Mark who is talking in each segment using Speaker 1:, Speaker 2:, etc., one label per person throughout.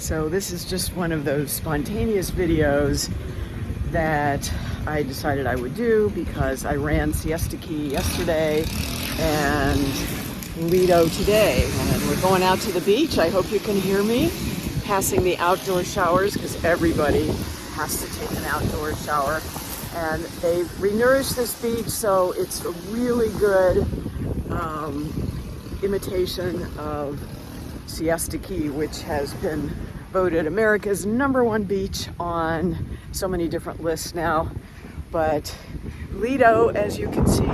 Speaker 1: So this is just one of those spontaneous videos that I decided I would do because I ran Siesta Key yesterday and Lido today. And we're going out to the beach. I hope you can hear me. Passing the outdoor showers because everybody has to take an outdoor shower. And they've renourished this beach, so it's a really good imitation of Siesta Key, which has been voted America's #1 beach on so many different lists now. But Lido, as you can see,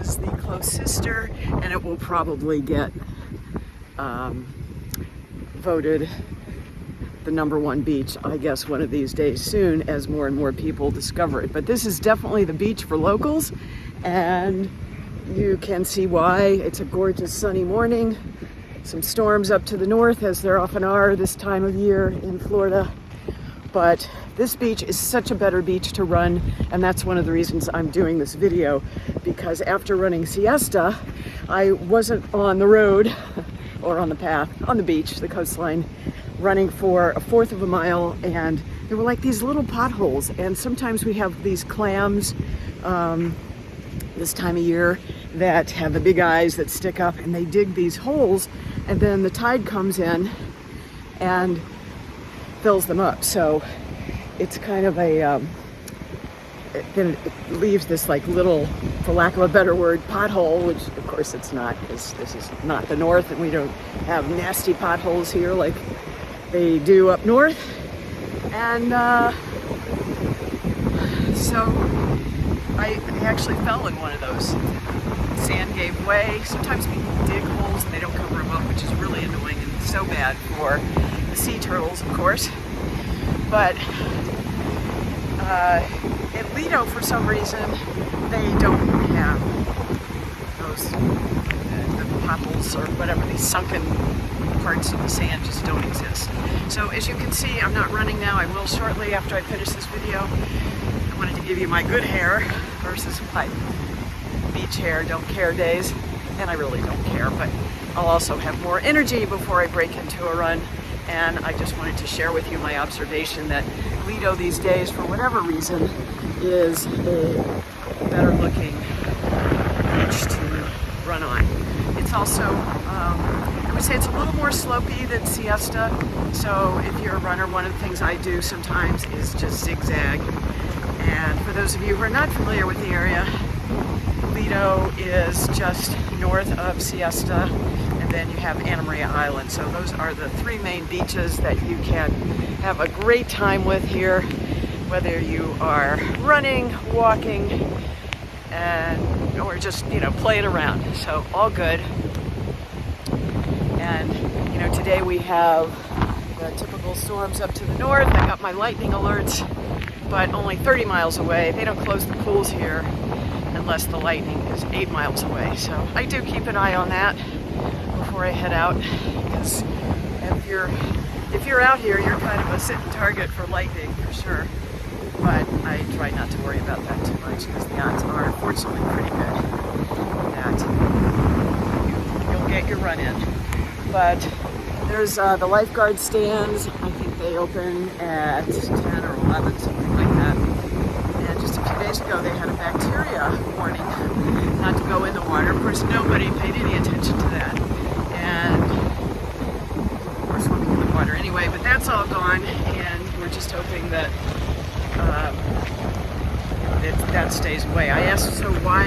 Speaker 1: is the close sister, and it will probably get voted the #1 beach, I guess, one of these days soon as more and more people discover it. But this is definitely the beach for locals, and you can see why. It's a gorgeous sunny morning. Some storms up to the north, as there often are this time of year in Florida. But this beach is such a better beach to run, and that's one of the reasons I'm doing this video, because after running Siesta, I wasn't on the road or on the path, on the beach, the coastline, running for 1/4 of a mile, and there were like these little potholes, and sometimes we have these clams this time of year that have the big eyes that stick up, and they dig these holes, and then the tide comes in and fills them up. So it's kind of a then it leaves this like little, for lack of a better word, pothole, which of course it's not, because this is not the north and we don't have nasty potholes here like they do up north. And so I actually fell in one of those. Sand gave way. Sometimes people dig holes and they don't cover them up, which is really annoying and so bad for the sea turtles, of course. But at Lido, for some reason, they don't have those the potholes or whatever, these sunken parts of the sand just don't exist. So as you can see, I'm not running now. I will shortly after I finish this video. I wanted to give you my good hair versus my beach hair, don't care days, and I really don't care, but I'll also have more energy before I break into a run. And I just wanted to share with you my observation that Lido these days, for whatever reason, is a better looking beach to run on. It's also, I would say it's a little more slopey than Siesta. So if you're a runner, one of the things I do sometimes is just zigzag. And for those of you who are not familiar with the area, Lido is just north of Siesta, and then you have Anna Maria Island. So those are the 3 main beaches that you can have a great time with here, whether you are running, walking, or just, playing around. So all good. And, today we have the typical storms up to the north. I got my lightning alerts, but only 30 miles away. They don't close the pools here unless the lightning is 8 miles away. So I do keep an eye on that before I head out, because if you're out here, you're kind of a sitting target for lightning for sure. But I try not to worry about that too much, because the odds are fortunately pretty good that you'll get your run in. But there's the lifeguard stands. I think they open at 10 or 11, something like that. And just a few days ago, they had a bacteria warning not to go in the water. Of course, nobody paid any attention to that. And we're swimming in the water anyway, but that's all gone. And we're just hoping that that stays away. I asked, so why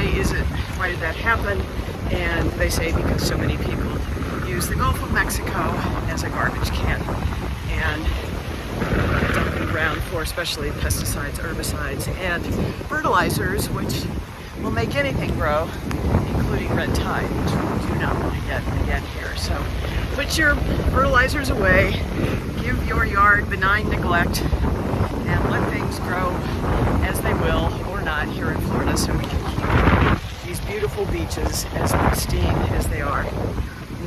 Speaker 1: did that happen? And they say because so many people use the Gulf of Mexico as a garbage can and dumping ground for especially pesticides, herbicides, and fertilizers, which will make anything grow, including red tide, which we do not want to get again here. So put your fertilizers away, give your yard benign neglect, and let things grow as they will or not here in Florida, so we can keep these beautiful beaches as pristine as they are.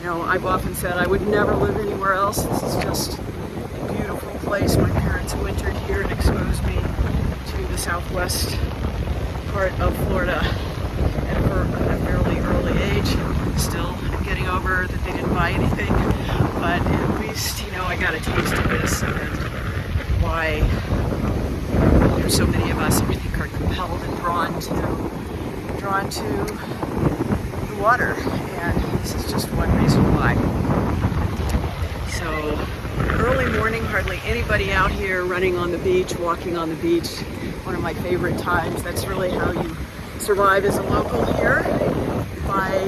Speaker 1: I've often said I would never live anywhere else. This is just a beautiful place. My parents wintered here and exposed me to the southwest part of Florida at a fairly early age. Still getting over that they didn't buy anything, but at least, I got a taste of this this and why so many of us, I think, are compelled and drawn to the water, and this is just one reason why. So early morning, hardly anybody out here running on the beach, walking on the beach. One of my favorite times. That's really how you survive as a local here, by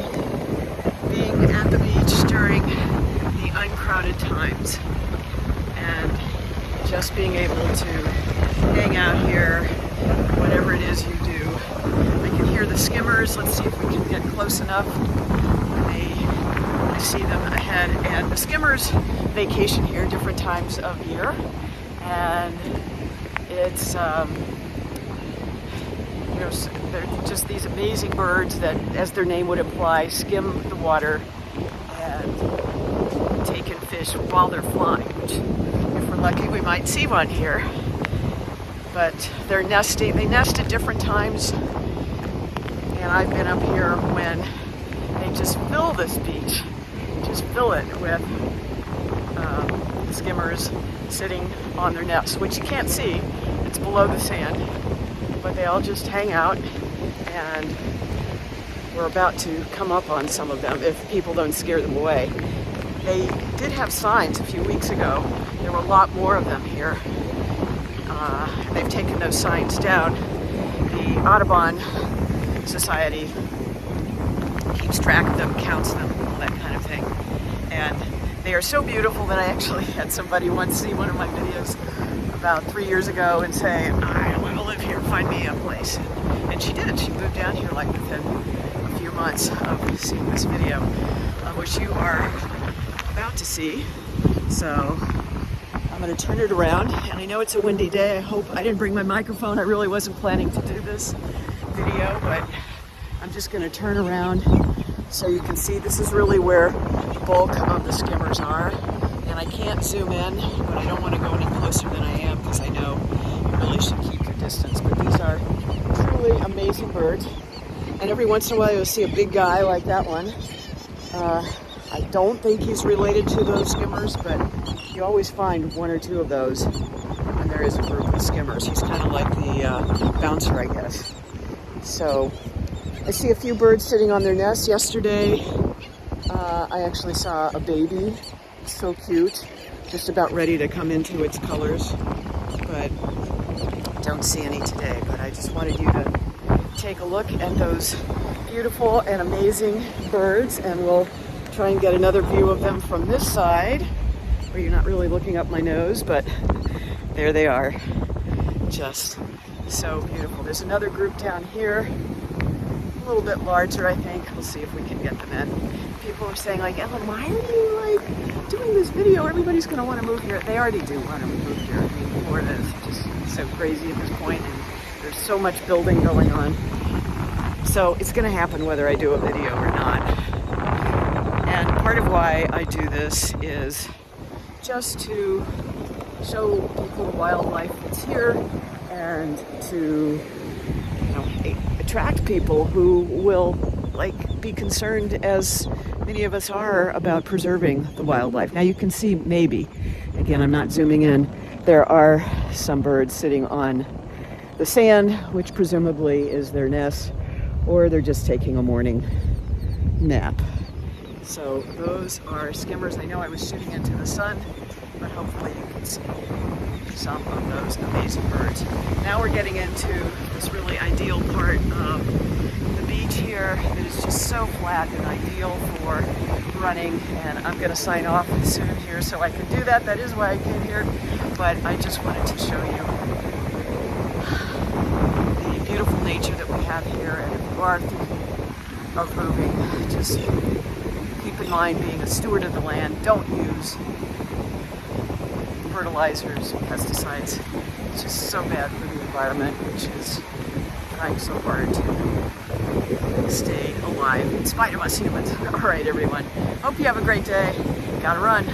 Speaker 1: being at the beach during the uncrowded times and just being able to hang out here, whatever it is you do. I can hear the skimmers. Let's see if we can get close enough. I see them ahead, and the skimmers vacation here different times of year, and it's they're just these amazing birds that, as their name would imply, skim the water and take in fish while they're flying, which, if we're lucky, we might see one here. But they're nesting. They nest at different times, and I've been up here when they just fill this beach, just fill it with skimmers sitting on their nests, which you can't see. It's below the sand. But they all just hang out, and we're about to come up on some of them if people don't scare them away. They did have signs a few weeks ago. There were a lot more of them here. They've taken those signs down. The Audubon Society keeps track of them, counts them, all that kind of thing. And they are so beautiful that I actually had somebody once see one of my videos about 3 years ago and say, I want to live here, find me a place. And she did. She moved down here like within a few months of seeing this video, which you are about to see. So I'm going to turn it around, and I know it's a windy day. I hope I didn't bring my microphone. I really wasn't planning to do this video, but I'm just going to turn around so you can see. This is really where the bulk of the skimmers are. And I can't zoom in, but I don't want to go any closer than I am because I know you really should keep your distance. But these are truly amazing birds. And every once in a while you'll see a big guy like that one. I don't think he's related to those skimmers, but you always find one or two of those when there is a group of skimmers. He's kind of like the bouncer, I guess. So I see a few birds sitting on their nests. Yesterday, I actually saw a baby. So cute, just about ready to come into its colors, but don't see any today. But I just wanted you to take a look at those beautiful and amazing birds, and we'll try and get another view of them from this side where you're not really looking up my nose, but there they are, just so beautiful. There's another group down here, a little bit larger, I think. We'll see if we can get them in. People are saying, like, Ellen, why are you doing this video? Everybody's going to want to move here. They already do want to move here. I mean, Florida is just so crazy at this point, and there's so much building going on. So it's going to happen whether I do a video or not. And part of why I do this is just to show people the wildlife that's here, and to attract people who will be concerned, as many of us are, about preserving the wildlife. Now you can see, maybe, again, I'm not zooming in, there are some birds sitting on the sand, which presumably is their nest, or they're just taking a morning nap. So those are skimmers. I know I was shooting into the sun, but hopefully you can see some of those amazing birds. Now we're getting into this really ideal part of the beach here. It is just so flat and ideal for running, and I'm going to sign off soon here so I can do that. That is why I came here, but I just wanted to show you the beautiful nature that we have here. And if you are thinking of moving, just keep in mind, being a steward of the land, don't use fertilizers and pesticides. It's just so bad for the environment, which is trying so hard to stay alive in spite of us humans. All right, everyone. Hope you have a great day. Gotta run.